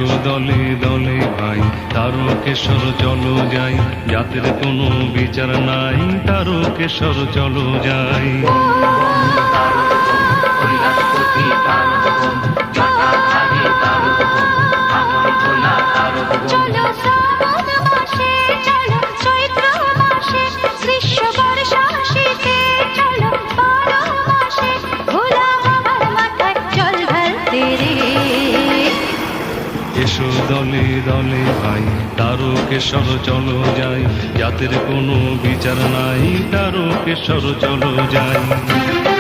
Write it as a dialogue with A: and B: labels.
A: এসো দলে দলে ভাই, তারকেশ্বর চলো যাই, জাতের কোনো বিচার নাই, তারকেশ্বর চলো যাই। এসো দলে দলে ভাই, তারকেশ্বর চলো যাই, জাতের কোনো বিচার নাই, তারকেশ্বর চলো যাই।